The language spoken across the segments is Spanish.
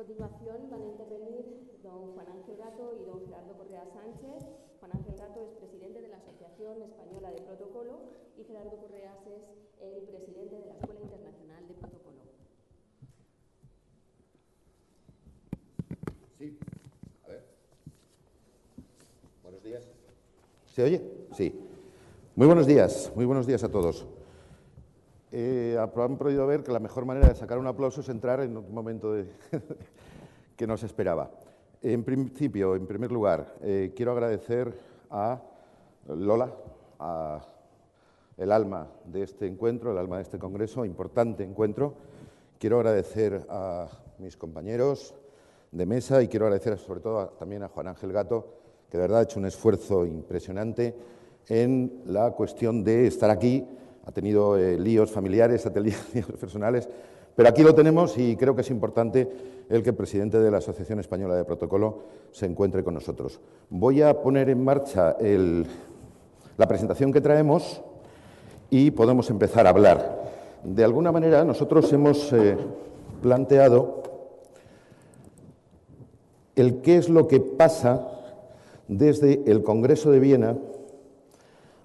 continuación van a intervenir don Juan Ángel Gato y don Gerardo Correa Sánchez. Juan Ángel Gato es presidente de la Asociación Española de Protocolo y Gerardo Correa es el presidente de la Escuela Internacional de Protocolo. Sí, a ver. Buenos días. ¿Se oye? Sí. Muy buenos días a todos. Han podido ver que la mejor manera de sacar un aplauso es entrar en un momento que no se esperaba. En principio, en primer lugar, quiero agradecer a Lola, el alma de este encuentro, el alma de este congreso, importante encuentro. Quiero agradecer a mis compañeros de mesa y quiero agradecer sobre todo también a Juan Ángel Gato, que de verdad ha hecho un esfuerzo impresionante en la cuestión de estar aquí. Ha tenido líos familiares, ha tenido líos personales, pero aquí lo tenemos y creo que es importante el que el presidente de la Asociación Española de Protocolo se encuentre con nosotros. Voy a poner en marcha la presentación que traemos y podemos empezar a hablar. De alguna manera nosotros hemos planteado el qué es lo que pasa desde el Congreso de Viena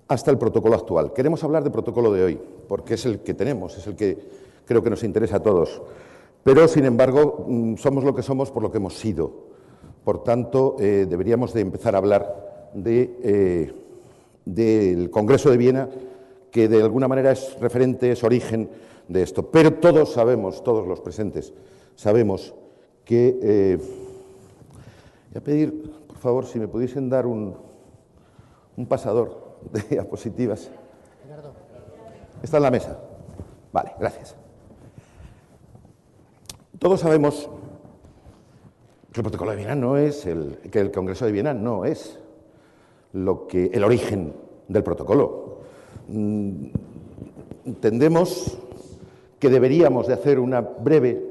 hasta el protocolo actual. Queremos hablar del protocolo de hoy, porque es el que tenemos, es el que creo que nos interesa a todos. Pero, sin embargo, somos lo que somos por lo que hemos sido. Por tanto, deberíamos de empezar a hablar del Congreso de Viena, que de alguna manera es referente, es origen de esto. Pero todos sabemos, todos los presentes, sabemos que... voy a pedir, por favor, si me pudiesen dar un pasador de diapositivas. Está en la mesa. Vale, gracias. Todos sabemos que el protocolo de Viena no es que el Congreso de Viena no es el origen del protocolo. Entendemos que deberíamos de hacer una breve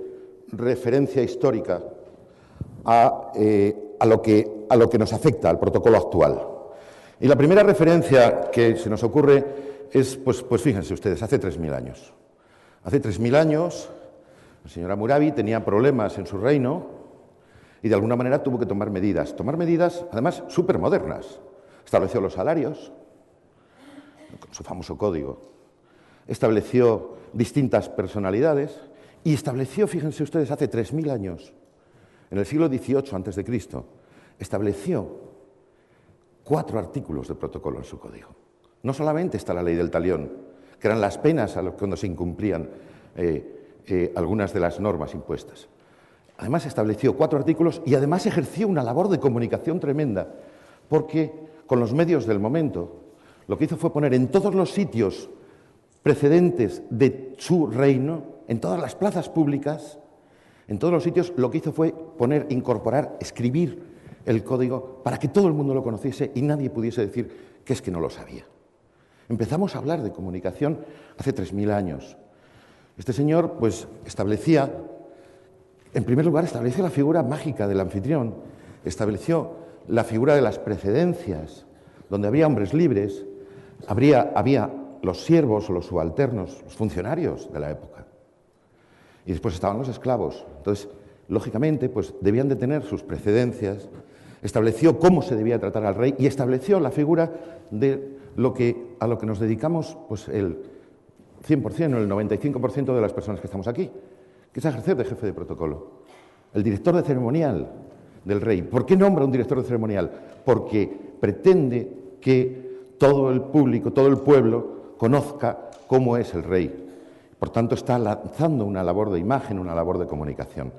referencia histórica a lo que nos afecta al protocolo actual. Y la primera referencia que se nos ocurre es, pues fíjense ustedes, hace 3.000 años. Hace 3.000 años, la señora Murabi tenía problemas en su reino y de alguna manera tuvo que tomar medidas, además súper modernas. Estableció los salarios, con su famoso código, estableció distintas personalidades y estableció, fíjense ustedes, hace 3.000 años, en el siglo XVIII a.C., estableció 4 artículos de protocolo en su código. No solamente está la ley del talión, que eran las penas cuando se incumplían algunas de las normas impuestas. Además estableció 4 artículos y además ejerció una labor de comunicación tremenda, porque con los medios del momento lo que hizo fue poner en todos los sitios precedentes de su reino, en todas las plazas públicas, en todos los sitios lo que hizo fue incorporar, escribir el código para que todo el mundo lo conociese y nadie pudiese decir que es que no lo sabía. Empezamos a hablar de comunicación hace 3.000 años. Este señor, pues, en primer lugar, estableció la figura mágica del anfitrión, estableció la figura de las precedencias, donde había hombres libres, había los siervos o los subalternos, los funcionarios de la época. Y después estaban los esclavos. Entonces, lógicamente, pues debían de tener sus precedencias, estableció cómo se debía tratar al rey y estableció la figura de a lo que nos dedicamos pues el 100% o el 95% de las personas que estamos aquí, que es ejercer de jefe de protocolo. El director de ceremonial del rey. ¿Por qué nombra un director de ceremonial? Porque pretende que todo el público, todo el pueblo, conozca cómo es el rey. Por tanto, está lanzando una labor de imagen, una labor de comunicación.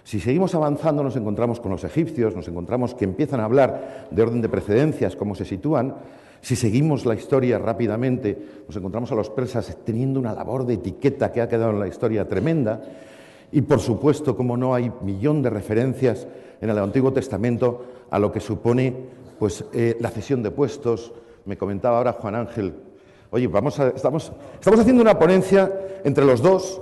Si seguimos avanzando, nos encontramos con los egipcios, nos encontramos que empiezan a hablar de orden de precedencias, cómo se sitúan. Si seguimos la historia rápidamente, nos encontramos a los persas teniendo una labor de etiqueta que ha quedado en la historia tremenda. Y, por supuesto, como no, hay millón de referencias en el Antiguo Testamento a lo que supone pues, la cesión de puestos. Me comentaba ahora Juan Ángel, oye, estamos haciendo una ponencia entre los dos,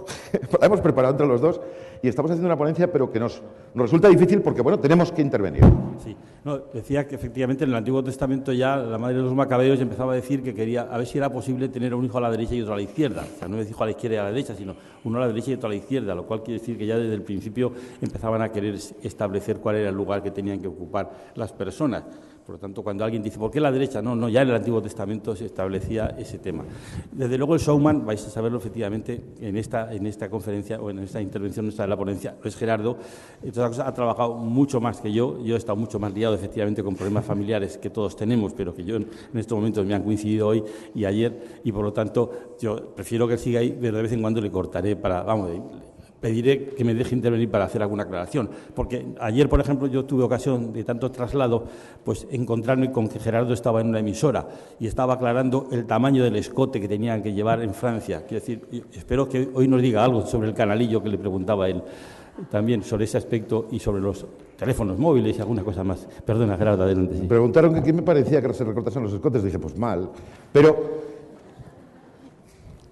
la hemos preparado entre los dos, y estamos haciendo una ponencia, pero que nos resulta difícil porque, bueno, tenemos que intervenir. Sí, no, decía que efectivamente en el Antiguo Testamento ya la madre de los macabeos empezaba a decir que quería, a ver si era posible tener un hijo a la derecha y otro a la izquierda. O sea, no es hijo a la izquierda y a la derecha, sino uno a la derecha y otro a la izquierda, lo cual quiere decir que ya desde el principio empezaban a querer establecer cuál era el lugar que tenían que ocupar las personas. Por lo tanto, cuando alguien dice, ¿por qué la derecha? No, ya en el Antiguo Testamento se establecía ese tema. Desde luego el showman, vais a saberlo efectivamente, en esta conferencia o en esta intervención nuestra de la ponencia, es Gerardo. Entre otras cosas, ha trabajado mucho más que yo he estado mucho más liado efectivamente con problemas familiares que todos tenemos, pero que yo en estos momentos me han coincidido hoy y ayer, y por lo tanto yo prefiero que siga ahí, pero de vez en cuando le cortaré para, pediré que me deje intervenir para hacer alguna aclaración, porque ayer, por ejemplo, yo tuve ocasión de tanto traslado, pues encontrarme con que Gerardo estaba en una emisora y estaba aclarando el tamaño del escote que tenían que llevar en Francia. Quiero decir, espero que hoy nos diga algo sobre el canalillo que le preguntaba a él, también sobre ese aspecto y sobre los teléfonos móviles y alguna cosa más. Perdona, Gerardo, adelante. Sí. Me preguntaron que qué me parecía que se recortasen los escotes, dije, pues mal, pero...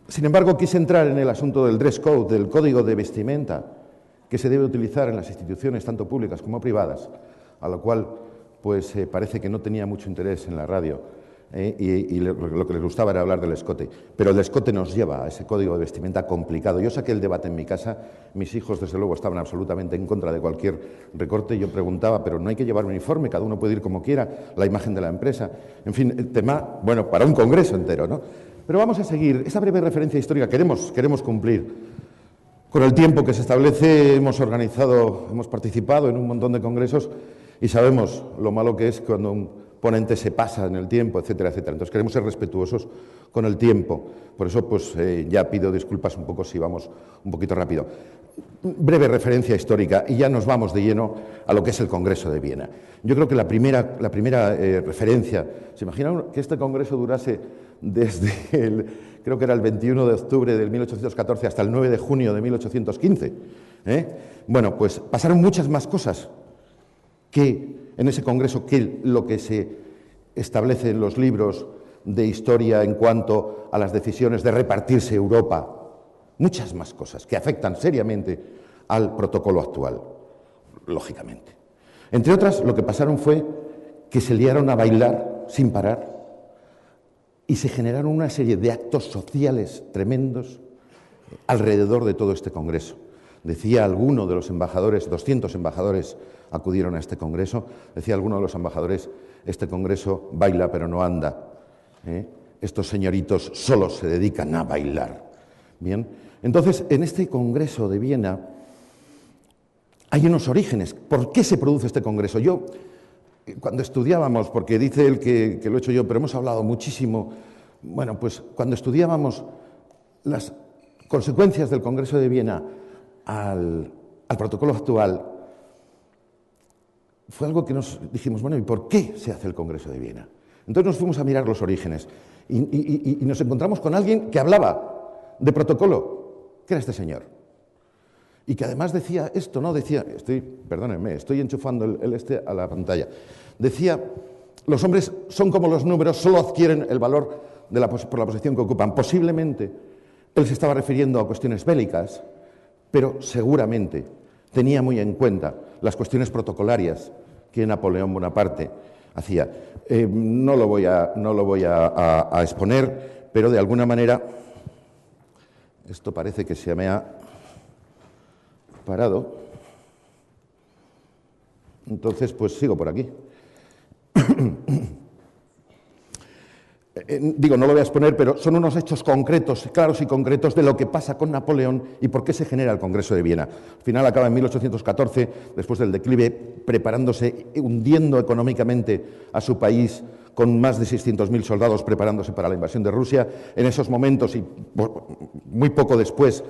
Sin embargo, quise entrar en el asunto del dress code, del código de vestimenta que se debe utilizar en las instituciones, tanto públicas como privadas, a lo cual pues parece que no tenía mucho interés en la radio y lo que les gustaba era hablar del escote. Pero el escote nos lleva a ese código de vestimenta complicado. Yo saqué el debate en mi casa, mis hijos desde luego estaban absolutamente en contra de cualquier recorte. Yo preguntaba, pero no hay que llevar uniforme, cada uno puede ir como quiera, la imagen de la empresa. En fin, el tema, bueno, para un congreso entero, ¿no? Pero vamos a seguir. Esa breve referencia histórica queremos cumplir. Con el tiempo que se establece hemos participado en un montón de congresos y sabemos lo malo que es cuando un ponente se pasa en el tiempo, etcétera, etcétera. Entonces queremos ser respetuosos con el tiempo. Por eso pues ya pido disculpas un poco si vamos un poquito rápido. Breve referencia histórica y ya nos vamos de lleno a lo que es el Congreso de Viena. Yo creo que la primera referencia, ¿se imaginan que este congreso durase desde creo que era el 21 de octubre de 1814 hasta el 9 de junio de 1815? Bueno, pues pasaron muchas más cosas que en ese congreso que lo que se establece en los libros de historia en cuanto a las decisiones de repartirse Europa. Muchas más cosas que afectan seriamente al protocolo actual, lógicamente. Entre otras, lo que pasaron fue que se liaron a bailar sin parar y se generaron una serie de actos sociales tremendos alrededor de todo este congreso. Decía alguno de los embajadores, 200 embajadores acudieron a este congreso, decía alguno de los embajadores, este congreso baila pero no anda. Estos señoritos solo se dedican a bailar. Bien, entonces en este congreso de Viena hay unos orígenes. ¿Por qué se produce este congreso? Yo, cuando estudiábamos, porque dice él que lo he hecho yo, pero hemos hablado muchísimo, bueno, pues cuando estudiábamos las consecuencias del Congreso de Viena al protocolo actual, fue algo que nos dijimos, bueno, ¿y por qué se hace el Congreso de Viena? Entonces nos fuimos a mirar los orígenes y nos encontramos con alguien que hablaba de protocolo, que era este señor. Y que además decía esto, ¿no? Decía, perdónenme, estoy enchufando el a la pantalla. Decía, los hombres son como los números, solo adquieren el valor por la posición que ocupan. Posiblemente él se estaba refiriendo a cuestiones bélicas, pero seguramente tenía muy en cuenta las cuestiones protocolarias que Napoleón Bonaparte hacía. No lo voy a exponer, pero de alguna manera, esto parece que se me ha parado, entonces pues sigo por aquí. Digo, no lo voy a exponer, pero son unos hechos concretos, claros y concretos de lo que pasa con Napoleón y por qué se genera el Congreso de Viena. Al final acaba en 1814, después del declive, preparándose, hundiendo económicamente a su país con más de 600.000 soldados preparándose para la invasión de Rusia. En esos momentos y muy poco después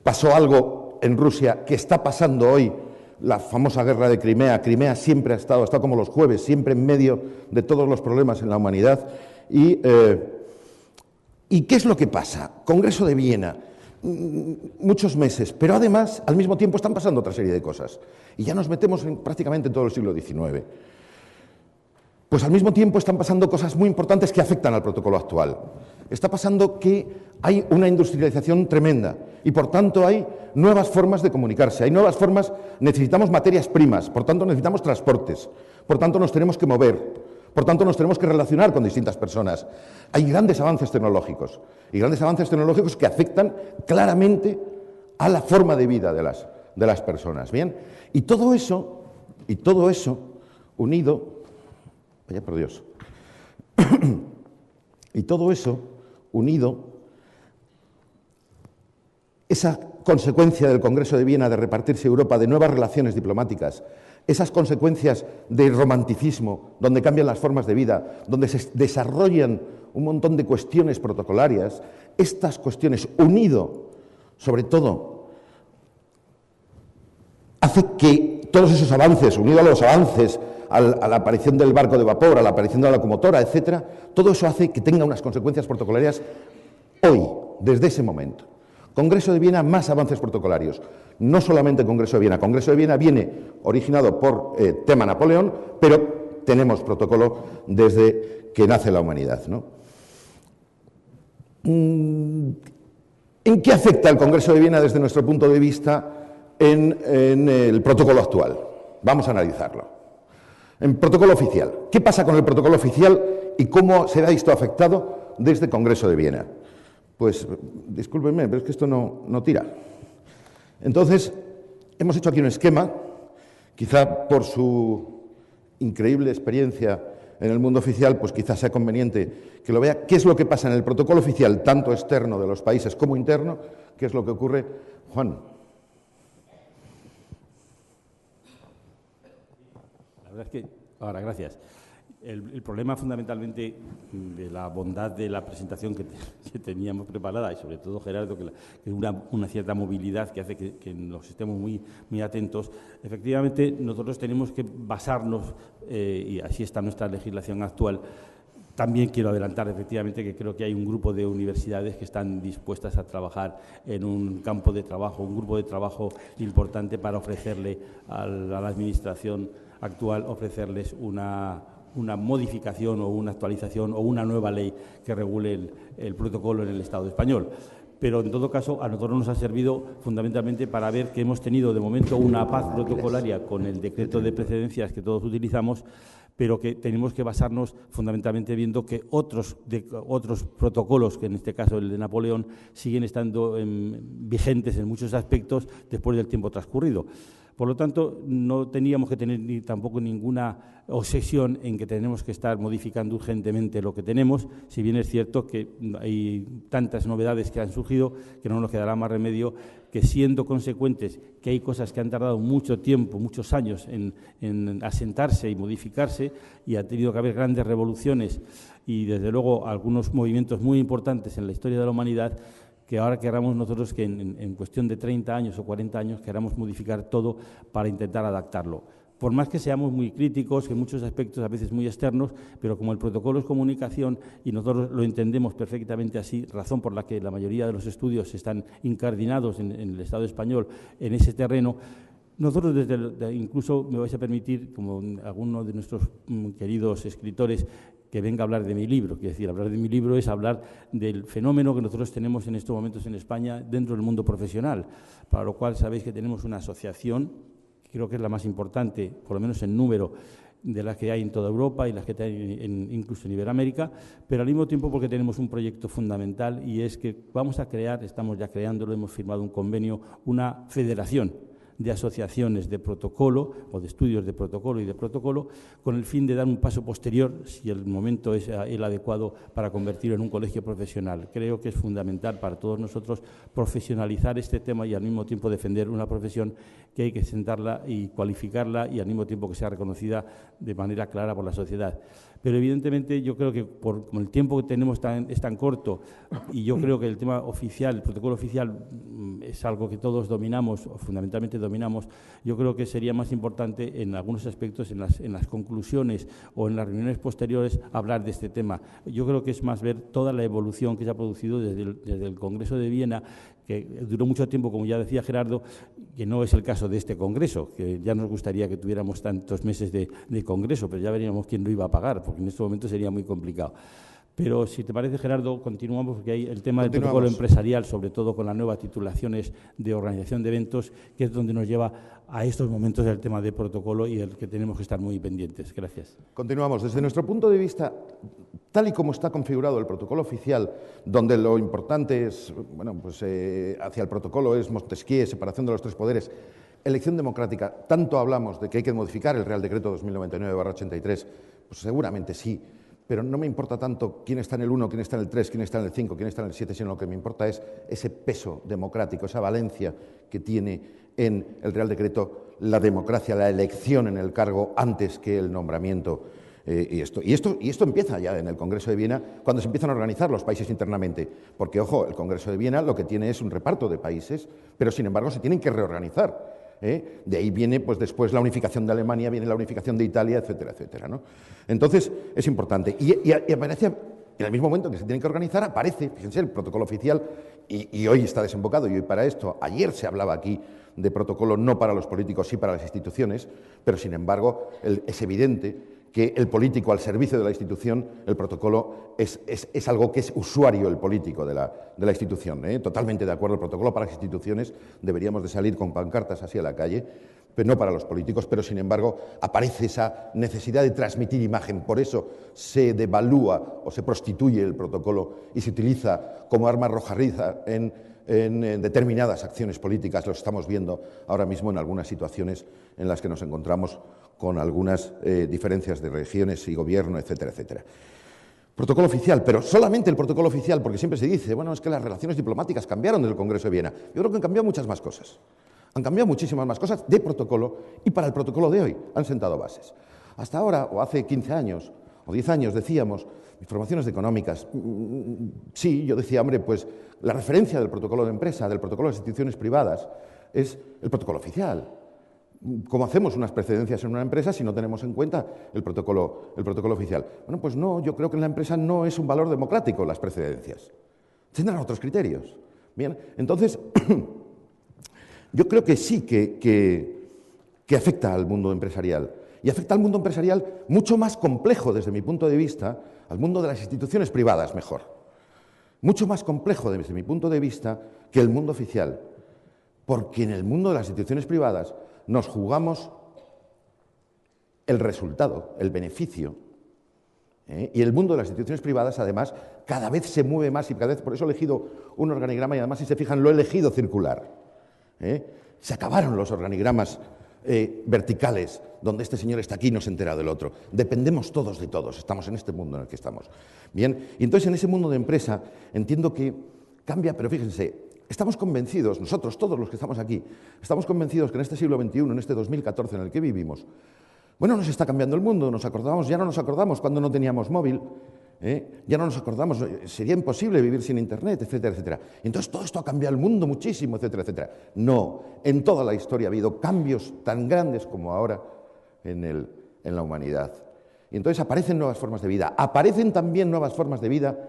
pasó algo en Rusia que está pasando hoy, la famosa guerra de Crimea. Crimea siempre ha estado como los jueves, siempre en medio de todos los problemas en la humanidad. ¿Y qué es lo que pasa? Congreso de Viena, muchos meses, pero además, al mismo tiempo, están pasando otra serie de cosas. Y ya nos metemos prácticamente en todo el siglo XIX. Pues al mismo tiempo están pasando cosas muy importantes que afectan al protocolo actual. Está pasando que hay una industrialización tremenda y, por tanto, hay nuevas formas de comunicarse, hay nuevas formas, necesitamos materias primas, por tanto, necesitamos transportes, por tanto, nos tenemos que mover, por tanto, nos tenemos que relacionar con distintas personas. Hay grandes avances tecnológicos y grandes avances tecnológicos que afectan claramente a la forma de vida de las personas. Bien, y todo eso unido, vaya por Dios, y todo eso unido, esa consecuencia del Congreso de Viena de repartirse Europa, de nuevas relaciones diplomáticas, esas consecuencias del romanticismo, donde cambian las formas de vida, donde se desarrollan un montón de cuestiones protocolarias, estas cuestiones, unido, sobre todo, hace que todos esos avances, unido a los avances, a la aparición del barco de vapor, a la aparición de la locomotora, etcétera, todo eso hace que tenga unas consecuencias protocolarias hoy, desde ese momento. Congreso de Viena, más avances protocolarios. No solamente Congreso de Viena viene originado por tema Napoleón, pero tenemos protocolo desde que nace la humanidad, ¿no? ¿En qué afecta el Congreso de Viena desde nuestro punto de vista en el protocolo actual? Vamos a analizarlo. En protocolo oficial. ¿Qué pasa con el protocolo oficial y cómo se ha visto afectado desde el Congreso de Viena? Pues, discúlpenme, pero es que esto no tira. Entonces, hemos hecho aquí un esquema, quizá por su increíble experiencia en el mundo oficial, pues quizás sea conveniente que lo vea. ¿Qué es lo que pasa en el protocolo oficial, tanto externo de los países como interno? ¿Qué es lo que ocurre? Juan. La verdad es que, ahora, gracias. El problema fundamentalmente de la bondad de la presentación que teníamos preparada y sobre todo Gerardo, que una cierta movilidad que hace que nos estemos muy atentos, efectivamente nosotros tenemos que basarnos, y así está nuestra legislación actual. También quiero adelantar, efectivamente, que creo que hay un grupo de universidades que están dispuestas a trabajar en un campo de trabajo, un grupo de trabajo importante para ofrecerle a la Administración actual, ofrecerles una modificación o una actualización o una nueva ley que regule el protocolo en el Estado español. Pero, en todo caso, a nosotros nos ha servido fundamentalmente para ver que hemos tenido, de momento, una paz protocolaria con el decreto de precedencias que todos utilizamos, pero que tenemos que basarnos fundamentalmente viendo que otros protocolos, que en este caso el de Napoleón, siguen estando vigentes en muchos aspectos después del tiempo transcurrido. Por lo tanto, no teníamos que tener tampoco ninguna obsesión en que tenemos que estar modificando urgentemente lo que tenemos, si bien es cierto que hay tantas novedades que han surgido que no nos quedará más remedio que, siendo consecuentes, que hay cosas que han tardado mucho tiempo, muchos años en asentarse y modificarse, y ha tenido que haber grandes revoluciones y, desde luego, algunos movimientos muy importantes en la historia de la humanidad, que ahora queramos nosotros que en cuestión de 30 años o 40 años queramos modificar todo para intentar adaptarlo. Por más que seamos muy críticos, en muchos aspectos a veces muy externos, pero como el protocolo es comunicación y nosotros lo entendemos perfectamente así, razón por la que la mayoría de los estudios están incardinados en el Estado español en ese terreno, nosotros incluso, me vais a permitir, como alguno de nuestros queridos escritores, que venga a hablar de mi libro. Quiero decir, hablar de mi libro es hablar del fenómeno que nosotros tenemos en estos momentos en España dentro del mundo profesional, para lo cual sabéis que tenemos una asociación, que creo que es la más importante, por lo menos en número, de las que hay en toda Europa y las que hay incluso en Iberoamérica, pero al mismo tiempo porque tenemos un proyecto fundamental, y es que vamos a crear, estamos ya creándolo, hemos firmado un convenio, una federación de asociaciones de protocolo o de estudios de protocolo y de protocolo, con el fin de dar un paso posterior, si el momento es el adecuado, para convertirlo en un colegio profesional. Creo que es fundamental para todos nosotros profesionalizar este tema y al mismo tiempo defender una profesión que hay que sentarla y cualificarla, y al mismo tiempo que sea reconocida de manera clara por la sociedad. Pero evidentemente yo creo que como el tiempo que tenemos es tan corto, y yo creo que el tema oficial, el protocolo oficial, es algo que todos dominamos, o fundamentalmente dominamos, yo creo que sería más importante en algunos aspectos, en las conclusiones o en las reuniones posteriores, hablar de este tema. Yo creo que es más ver toda la evolución que se ha producido desde el Congreso de Viena, que duró mucho tiempo, como ya decía Gerardo, que no es el caso de este Congreso, que ya nos gustaría que tuviéramos tantos meses de Congreso, pero ya veríamos quién lo iba a pagar, porque en este momento sería muy complicado. Pero si te parece, Gerardo, continuamos, porque hay el tema del protocolo empresarial, sobre todo con las nuevas titulaciones de organización de eventos, que es donde nos lleva a estos momentos el tema de protocolo y el que tenemos que estar muy pendientes. Gracias. Continuamos. Desde nuestro punto de vista, tal y como está configurado el protocolo oficial, donde lo importante es, bueno, pues hacia el protocolo es Montesquieu, separación de los tres poderes, elección democrática, tanto hablamos de que hay que modificar el Real Decreto 2099/83, pues seguramente sí, pero no me importa tanto quién está en el 1, quién está en el 3, quién está en el 5, quién está en el 7, sino lo que me importa es ese peso democrático, esa valencia que tiene en el Real Decreto la democracia, la elección en el cargo antes que el nombramiento. Y esto empieza ya en el Congreso de Viena, cuando se empiezan a organizar los países internamente, porque, ojo, el Congreso de Viena lo que tiene es un reparto de países, pero sin embargo se tienen que reorganizar. De ahí viene, pues después, la unificación de Alemania, viene la unificación de Italia, etcétera, etcétera, ¿no? Entonces, es importante. Y aparece, en el mismo momento que se tienen que organizar, aparece, fíjense, el protocolo oficial, y hoy está desembocado, y hoy para esto, ayer se hablaba aquí de protocolo no para los políticos, sí para las instituciones, pero sin embargo es evidente que el político al servicio de la institución, el protocolo es algo que es usuario el político de la institución. Totalmente de acuerdo, el protocolo para las instituciones deberíamos de salir con pancartas así a la calle, pero no para los políticos, pero sin embargo aparece esa necesidad de transmitir imagen, por eso se devalúa o se prostituye el protocolo y se utiliza como arma arrojadiza en determinadas acciones políticas. Lo estamos viendo ahora mismo en algunas situaciones en las que nos encontramos con algunas diferencias de regiones y gobierno, etcétera, etcétera. Protocolo oficial, pero solamente el protocolo oficial, porque siempre se dice, bueno, es que las relaciones diplomáticas cambiaron desde el Congreso de Viena. Yo creo que han cambiado muchas más cosas. Han cambiado muchísimas más cosas de protocolo y para el protocolo de hoy han sentado bases. Hasta ahora, o hace 15 años, o 10 años, decíamos, informaciones económicas, sí, yo decía, hombre, pues la referencia del protocolo de empresa, del protocolo de instituciones privadas, es el protocolo oficial. ¿Cómo hacemos unas precedencias en una empresa si no tenemos en cuenta el protocolo oficial? Bueno, pues no, yo creo que en la empresa no es un valor democrático las precedencias. Tendrán otros criterios. Bien, entonces, yo creo que sí que afecta al mundo empresarial. Y afecta al mundo empresarial mucho más complejo desde mi punto de vista, al mundo de las instituciones privadas, mejor. Mucho más complejo desde mi punto de vista que el mundo oficial. Porque en el mundo de las instituciones privadas nos jugamos el resultado, el beneficio. Y el mundo de las instituciones privadas, además, cada vez se mueve más y cada vez, por eso he elegido un organigrama y además, si se fijan, lo he elegido circular. Se acabaron los organigramas verticales, donde este señor está aquí y no se entera del otro. Dependemos todos de todos, estamos en este mundo en el que estamos. Bien, y entonces en ese mundo de empresa entiendo que cambia, pero fíjense, estamos convencidos, nosotros, todos los que estamos aquí, estamos convencidos que en este siglo XXI, en este 2014 en el que vivimos, bueno, nos está cambiando el mundo, ya no nos acordamos cuando no teníamos móvil, ya no nos acordamos, sería imposible vivir sin Internet, etcétera, etcétera. Entonces todo esto ha cambiado el mundo muchísimo, etcétera, etcétera. No, en toda la historia ha habido cambios tan grandes como ahora en la humanidad. Y entonces aparecen nuevas formas de vida, aparecen también nuevas formas de vida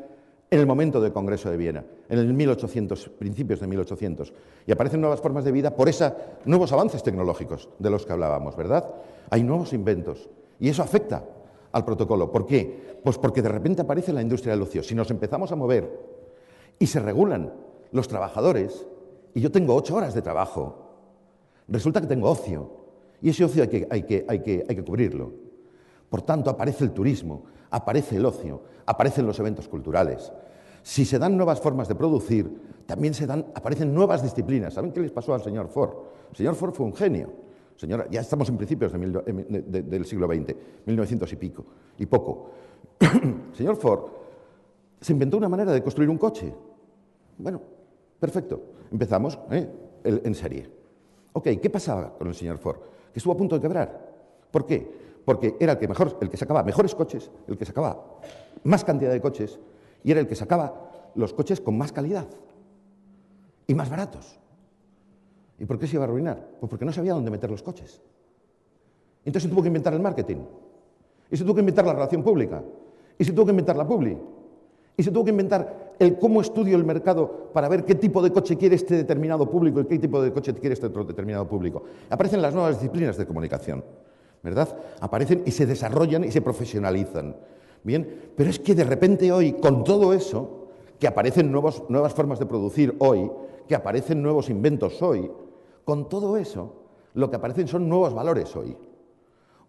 en el momento del Congreso de Viena, en el 1800, principios de 1800. Y aparecen nuevas formas de vida por esos nuevos avances tecnológicos de los que hablábamos, ¿verdad? Hay nuevos inventos y eso afecta al protocolo. ¿Por qué? Pues porque de repente aparece la industria del ocio. Si nos empezamos a mover y se regulan los trabajadores, y yo tengo 8 horas de trabajo, resulta que tengo ocio, y ese ocio hay que cubrirlo. Por tanto, aparece el turismo, aparece el ocio, aparecen los eventos culturales. Si se dan nuevas formas de producir, también aparecen nuevas disciplinas. ¿Saben qué les pasó al señor Ford? El señor Ford fue un genio. Señora, ya estamos en principios del siglo XX, 1900 y pico, y poco. El señor Ford se inventó una manera de construir un coche. Bueno, perfecto. Empezamos en serie. Ok, ¿qué pasaba con el señor Ford? Que estuvo a punto de quebrar. ¿Por qué? Porque era el que sacaba mejores coches, el que sacaba más cantidad de coches, y era el que sacaba los coches con más calidad y más baratos. ¿Y por qué se iba a arruinar? Pues porque no sabía dónde meter los coches. Entonces se tuvo que inventar el marketing. Y se tuvo que inventar la relación pública. Y se tuvo que inventar la publi. Y se tuvo que inventar el cómo estudio el mercado para ver qué tipo de coche quiere este determinado público y qué tipo de coche quiere este otro determinado público. Aparecen las nuevas disciplinas de comunicación, ¿verdad? Aparecen y se desarrollan y se profesionalizan. Bien, pero es que de repente hoy, con todo eso, que aparecen nuevas formas de producir hoy, que aparecen nuevos inventos hoy, con todo eso, lo que aparecen son nuevos valores hoy.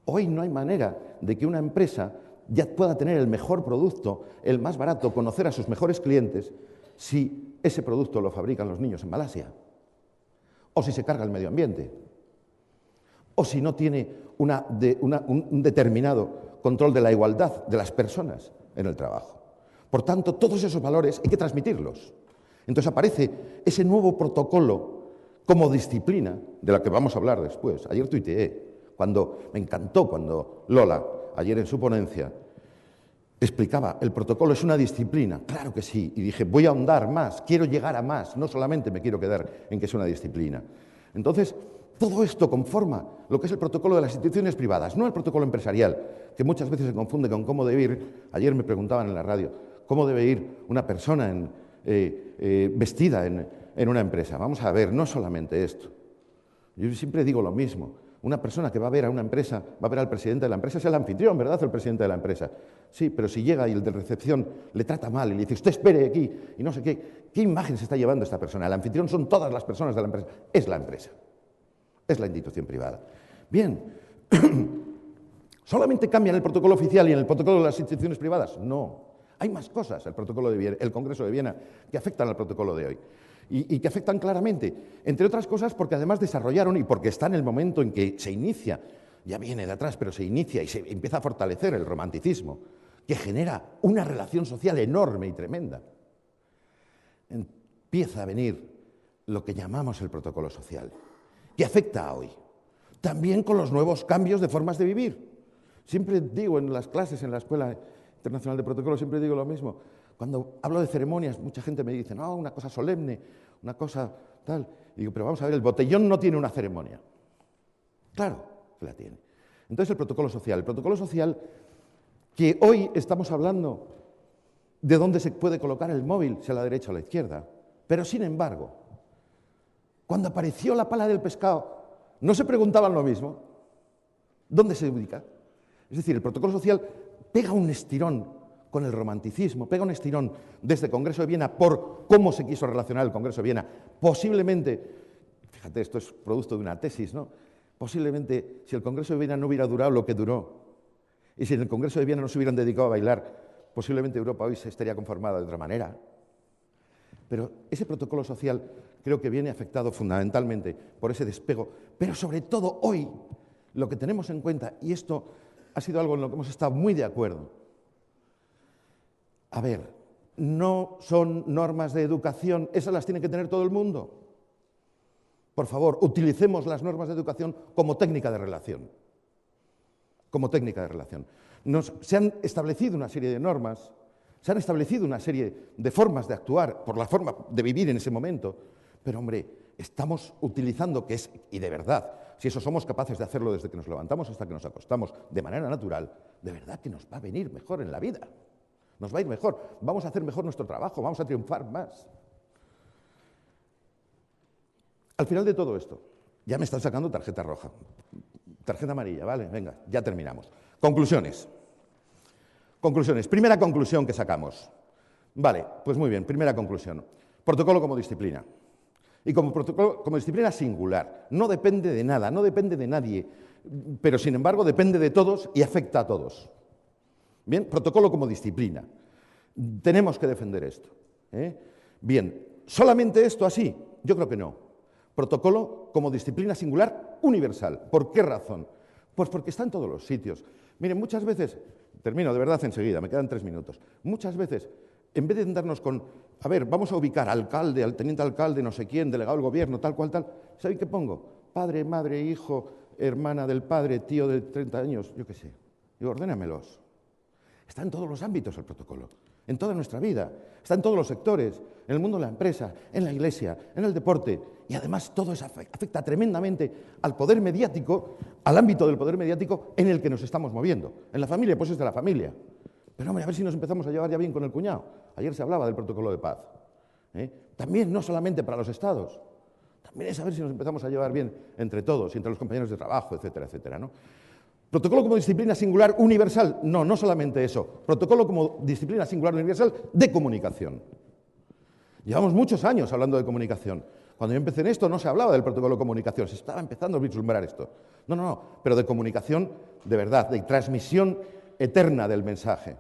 Hoy no hay manera de que una empresa ya pueda tener el mejor producto, el más barato, conocer a sus mejores clientes, si ese producto lo fabrican los niños en Malasia, o si se carga el medio ambiente, o si no tiene un determinado control de la igualdad de las personas en el trabajo. Por tanto, todos esos valores hay que transmitirlos. Entonces aparece ese nuevo protocolo como disciplina, de la que vamos a hablar después. Ayer tuiteé, me encantó cuando Lola, ayer en su ponencia, explicaba, el protocolo es una disciplina. Claro que sí, y dije, voy a ahondar más, quiero llegar a más, no solamente me quiero quedar en que es una disciplina. Entonces, todo esto conforma lo que es el protocolo de las instituciones privadas, no el protocolo empresarial, que muchas veces se confunde con cómo debe ir. Ayer me preguntaban en la radio, ¿cómo debe ir una persona vestida en una empresa? Vamos a ver, no solamente esto. Yo siempre digo lo mismo. Una persona que va a ver a una empresa, va a ver al presidente de la empresa, es el anfitrión, ¿verdad?, el presidente de la empresa. Sí, pero si llega y el de recepción le trata mal y le dice, usted espere aquí, y no sé ¿qué imagen se está llevando esta persona? El anfitrión son todas las personas de la empresa. Es la empresa. Es la institución privada. Bien, ¿solamente cambian el protocolo oficial y en el protocolo de las instituciones privadas? No. Hay más cosas, el protocolo de Viena, el Congreso de Viena, que afectan al protocolo de hoy. Y que afectan claramente, entre otras cosas porque además desarrollaron y porque está en el momento en que se inicia, ya viene de atrás, pero se inicia y se empieza a fortalecer el romanticismo, que genera una relación social enorme y tremenda. Empieza a venir lo que llamamos el protocolo social, que afecta a hoy, también con los nuevos cambios de formas de vivir. Siempre digo en las clases, en la Escuela Internacional de Protocolo, siempre digo lo mismo. Cuando hablo de ceremonias, mucha gente me dice, no, una cosa solemne, una cosa tal. Y digo, pero vamos a ver, el botellón no tiene una ceremonia. Claro que la tiene. Entonces el protocolo social que hoy estamos hablando de dónde se puede colocar el móvil, si a la derecha o a la izquierda. Pero sin embargo, cuando apareció la pala del pescado, no se preguntaban lo mismo. ¿Dónde se ubica? Es decir, el protocolo social pega un estirón con el romanticismo, pega un estirón desde el Congreso de Viena por cómo se quiso relacionar el Congreso de Viena. Posiblemente, fíjate, esto es producto de una tesis, ¿no? Posiblemente, si el Congreso de Viena no hubiera durado lo que duró, y si en el Congreso de Viena no se hubieran dedicado a bailar, posiblemente Europa hoy se estaría conformada de otra manera. Pero ese protocolo social creo que viene afectado fundamentalmente por ese despego, pero sobre todo hoy lo que tenemos en cuenta, y esto ha sido algo en lo que hemos estado muy de acuerdo. A ver, no son normas de educación, esas las tiene que tener todo el mundo. Por favor, utilicemos las normas de educación como técnica de relación. Como técnica de relación. Se han establecido una serie de normas, se han establecido una serie de formas de actuar, por la forma de vivir en ese momento, pero hombre, estamos utilizando, y de verdad, si eso somos capaces de hacerlo desde que nos levantamos hasta que nos acostamos de manera natural, de verdad que nos va a venir mejor en la vida. Nos va a ir mejor, vamos a hacer mejor nuestro trabajo, vamos a triunfar más. Al final de todo esto, ya me están sacando tarjeta roja, tarjeta amarilla, ¿vale? Venga, ya terminamos. Conclusiones. Conclusiones. Primera conclusión que sacamos. Vale, pues muy bien, primera conclusión. Protocolo como disciplina. Y como protocolo, como disciplina singular. No depende de nada, no depende de nadie, pero sin embargo depende de todos y afecta a todos. Bien, protocolo como disciplina. Tenemos que defender esto. Bien, ¿solamente esto así? Yo creo que no. Protocolo como disciplina singular universal. ¿Por qué razón? Pues porque está en todos los sitios. Miren, muchas veces, termino de verdad enseguida, me quedan 3 minutos, muchas veces, en vez de andarnos con, a ver, vamos a ubicar al alcalde, al teniente alcalde, no sé quién, delegado del gobierno, tal cual, tal, ¿saben qué pongo? Padre, madre, hijo, hermana del padre, tío de 30 años, yo qué sé. Digo, ordénamelos. Está en todos los ámbitos el protocolo. en toda nuestra vida, está en todos los sectores, en el mundo de la empresa, en la iglesia, en el deporte, y además todo eso afecta tremendamente al poder mediático, al ámbito del poder mediático en el que nos estamos moviendo. En la familia, pues es de la familia. Pero hombre, a ver si nos empezamos a llevar ya bien con el cuñado. Ayer se hablaba del protocolo de paz. También no solamente para los estados, también es a ver si nos empezamos a llevar bien entre todos, y entre los compañeros de trabajo, etcétera, etcétera, ¿no? ¿Protocolo como disciplina singular universal? No, no solamente eso. Protocolo como disciplina singular universal de comunicación. Llevamos muchos años hablando de comunicación. Cuando yo empecé en esto no se hablaba del protocolo de comunicación, se estaba empezando a vislumbrar esto. No, no, no, pero de comunicación de verdad, de transmisión eterna del mensaje.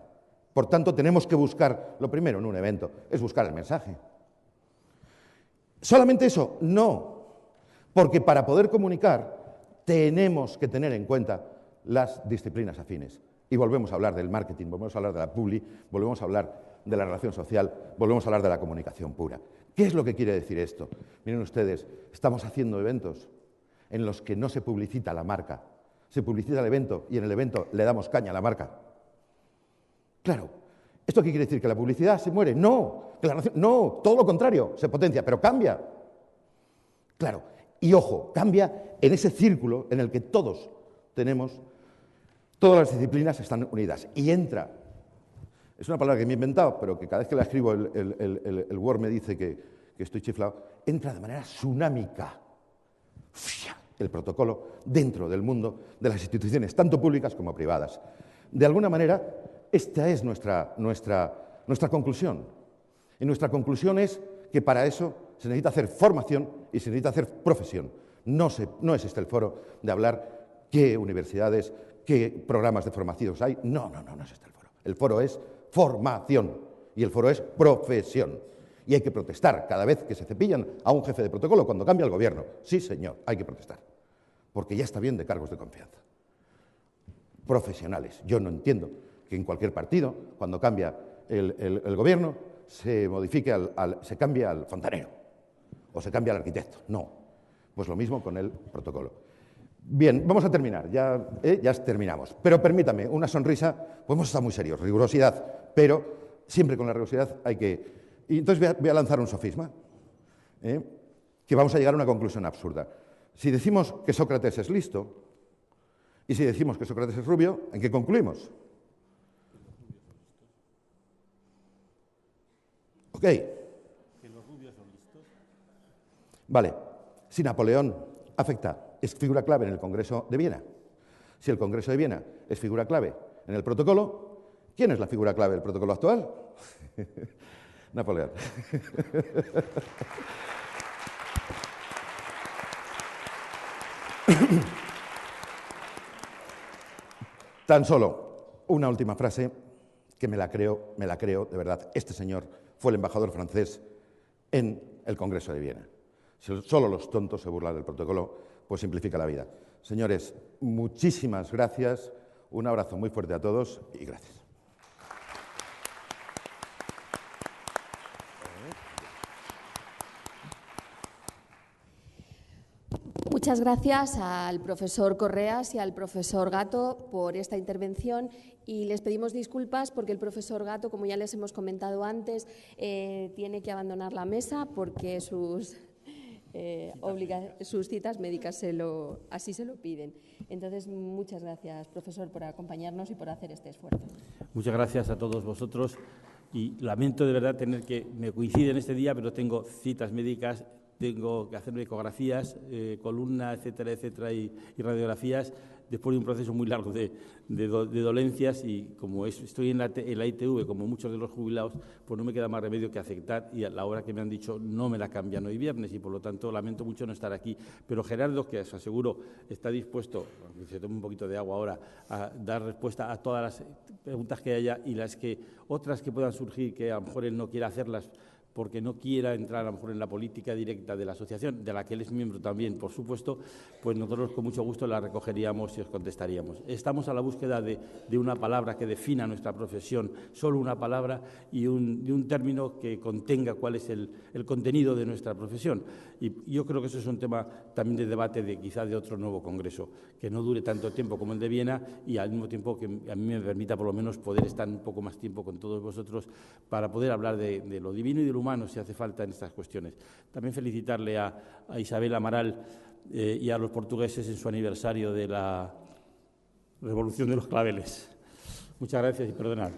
Por tanto, tenemos que buscar, lo primero en un evento, es buscar el mensaje. ¿Solamente eso? No, porque para poder comunicar tenemos que tener en cuenta las disciplinas afines. Y volvemos a hablar del marketing, volvemos a hablar de la publi, volvemos a hablar de la relación social, volvemos a hablar de la comunicación pura. ¿Qué es lo que quiere decir esto? Miren ustedes, estamos haciendo eventos en los que no se publicita la marca, se publicita el evento y en el evento le damos caña a la marca. Claro, ¿esto qué quiere decir? ¿Que la publicidad se muere? No, no, todo lo contrario, se potencia, pero cambia. Claro, y ojo, cambia en ese círculo en el que todos tenemos, todas las disciplinas están unidas. Y entra, es una palabra que me he inventado, pero que cada vez que la escribo el Word me dice que estoy chiflado, entra de manera tsunámica el protocolo dentro del mundo de las instituciones, tanto públicas como privadas. De alguna manera, esta es nuestra conclusión. Y nuestra conclusión es que para eso se necesita hacer formación y se necesita hacer profesión. No es este el foro de hablar qué universidades, qué programas de formación hay. No es este el foro. El foro es formación y el foro es profesión. Y hay que protestar cada vez que se cepillan a un jefe de protocolo cuando cambia el gobierno. Sí, señor, hay que protestar. Porque ya está bien de cargos de confianza. Profesionales. Yo no entiendo que en cualquier partido, cuando cambia el gobierno, se cambie al fontanero o se cambia al arquitecto. No. Pues lo mismo con el protocolo. Bien, vamos a terminar. Ya terminamos. Pero permítame, una sonrisa, podemos estar muy serios, rigurosidad, pero siempre con la rigurosidad hay que... Y entonces voy a lanzar un sofisma, que vamos a llegar a una conclusión absurda. Si decimos que Sócrates es listo, y si decimos que Sócrates es rubio, ¿en qué concluimos? Ok. ¿Que los rubios son listos? Vale. Si Napoleón es figura clave en el Congreso de Viena, si el Congreso de Viena es figura clave en el protocolo, ¿quién es la figura clave del protocolo actual? Napoleón. Tan solo una última frase que me la creo, de verdad. Este señor fue el embajador francés en el Congreso de Viena. Si solo los tontos se burlan del protocolo, pues simplifica la vida. Señores, muchísimas gracias, un abrazo muy fuerte a todos y gracias. Muchas gracias al profesor Correas y al profesor Gato por esta intervención y les pedimos disculpas porque el profesor Gato, como ya les hemos comentado antes, tiene que abandonar la mesa porque sus citas médicas así se lo piden. Entonces, muchas gracias, profesor, por acompañarnos y por hacer este esfuerzo. Muchas gracias a todos vosotros y lamento de verdad me coincide en este día, pero tengo citas médicas, tengo que hacerme ecografías, columna, etcétera, etcétera, y radiografías, después de un proceso muy largo de dolencias y como estoy en la ITV, como muchos de los jubilados, pues no me queda más remedio que aceptar y a la hora que me han dicho no me la cambian hoy viernes y por lo tanto lamento mucho no estar aquí. Pero Gerardo, que os aseguro está dispuesto, aunque se tome un poquito de agua ahora, a dar respuesta a todas las preguntas que haya y otras que puedan surgir que a lo mejor él no quiera hacerlas porque no quiera entrar a lo mejor en la política directa de la asociación, de la que él es miembro también, por supuesto, pues nosotros con mucho gusto la recogeríamos y os contestaríamos. Estamos a la búsqueda de una palabra que defina nuestra profesión, solo una palabra y un término que contenga cuál es el contenido de nuestra profesión. Y yo creo que eso es un tema también de debate quizá de otro nuevo congreso, que no dure tanto tiempo como el de Viena y al mismo tiempo que a mí me permita por lo menos poder estar un poco más tiempo con todos vosotros para poder hablar de lo divino y de lo humano si hace falta en estas cuestiones. También felicitarle a Isabel Amaral y a los portugueses en su aniversario de la Revolución de los Claveles. Muchas gracias y perdonad.